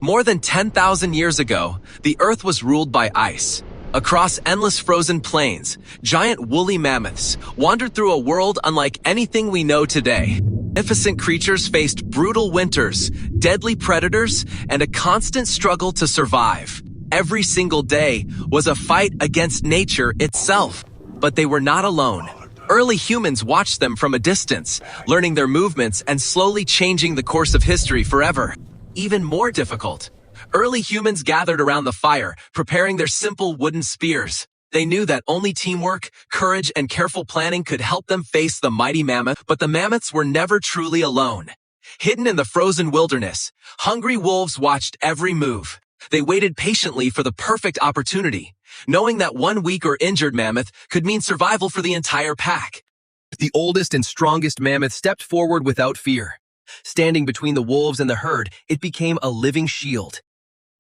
More than 10,000 years ago, the Earth was ruled by ice. Across endless frozen plains, giant woolly mammoths wandered through a world unlike anything we know today. Magnificent creatures faced brutal winters, deadly predators, and a constant struggle to survive. Every single day was a fight against nature itself. But they were not alone. Early humans watched them from a distance, learning their movements and slowly changing the course of history forever. Even more difficult, early humans gathered around the fire, preparing their simple wooden spears. They knew that only teamwork, courage, and careful planning could help them face the mighty mammoth, but the mammoths were never truly alone. Hidden in the frozen wilderness, hungry wolves watched every move. They waited patiently for the perfect opportunity, knowing that one weak or injured mammoth could mean survival for the entire pack. The oldest and strongest mammoth stepped forward without fear. Standing between the wolves and the herd, it became a living shield.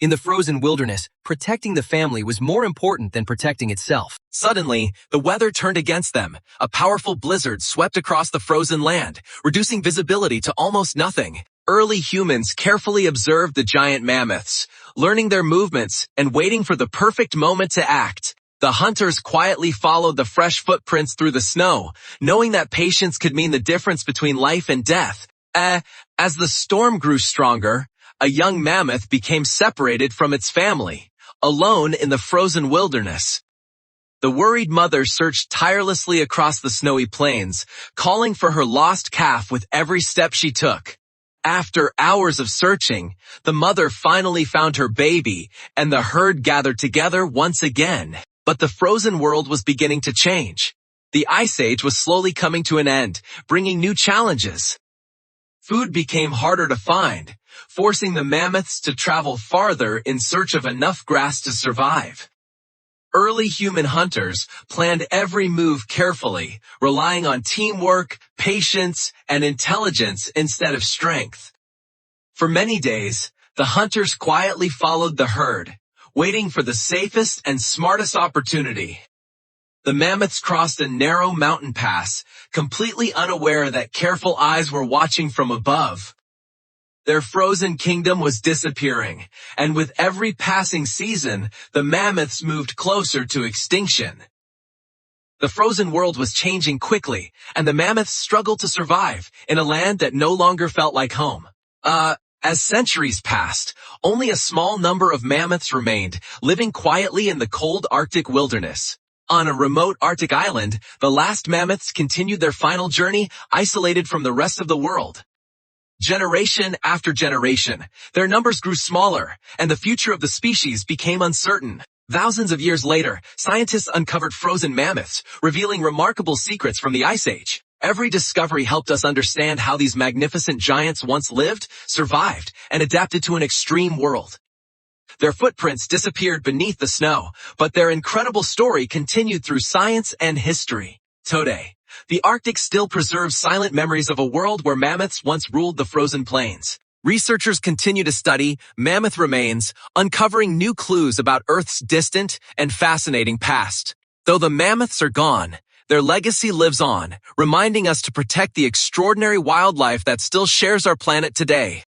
In the frozen wilderness, protecting the family was more important than protecting itself. Suddenly, the weather turned against them. A powerful blizzard swept across the frozen land, reducing visibility to almost nothing. Early humans carefully observed the giant mammoths, learning their movements and waiting for the perfect moment to act. The hunters quietly followed the fresh footprints through the snow, knowing that patience could mean the difference between life and death. As the storm grew stronger, a young mammoth became separated from its family, alone in the frozen wilderness. The worried mother searched tirelessly across the snowy plains, calling for her lost calf with every step she took. After hours of searching, the mother finally found her baby, and the herd gathered together once again. But the frozen world was beginning to change. The Ice Age was slowly coming to an end, bringing new challenges. Food became harder to find, forcing the mammoths to travel farther in search of enough grass to survive. Early human hunters planned every move carefully, relying on teamwork, patience, and intelligence instead of strength. For many days, the hunters quietly followed the herd, waiting for the safest and smartest opportunity. The mammoths crossed a narrow mountain pass, completely unaware that careful eyes were watching from above. Their frozen kingdom was disappearing, and with every passing season, the mammoths moved closer to extinction. The frozen world was changing quickly, and the mammoths struggled to survive in a land that no longer felt like home. As centuries passed, only a small number of mammoths remained, living quietly in the cold Arctic wilderness. On a remote Arctic island, the last mammoths continued their final journey, isolated from the rest of the world. Generation after generation, their numbers grew smaller, and the future of the species became uncertain. Thousands of years later, scientists uncovered frozen mammoths, revealing remarkable secrets from the Ice Age. Every discovery helped us understand how these magnificent giants once lived, survived, and adapted to an extreme world. Their footprints disappeared beneath the snow, but their incredible story continued through science and history. Today, the Arctic still preserves silent memories of a world where mammoths once ruled the frozen plains. Researchers continue to study mammoth remains, uncovering new clues about Earth's distant and fascinating past. Though the mammoths are gone, their legacy lives on, reminding us to protect the extraordinary wildlife that still shares our planet today.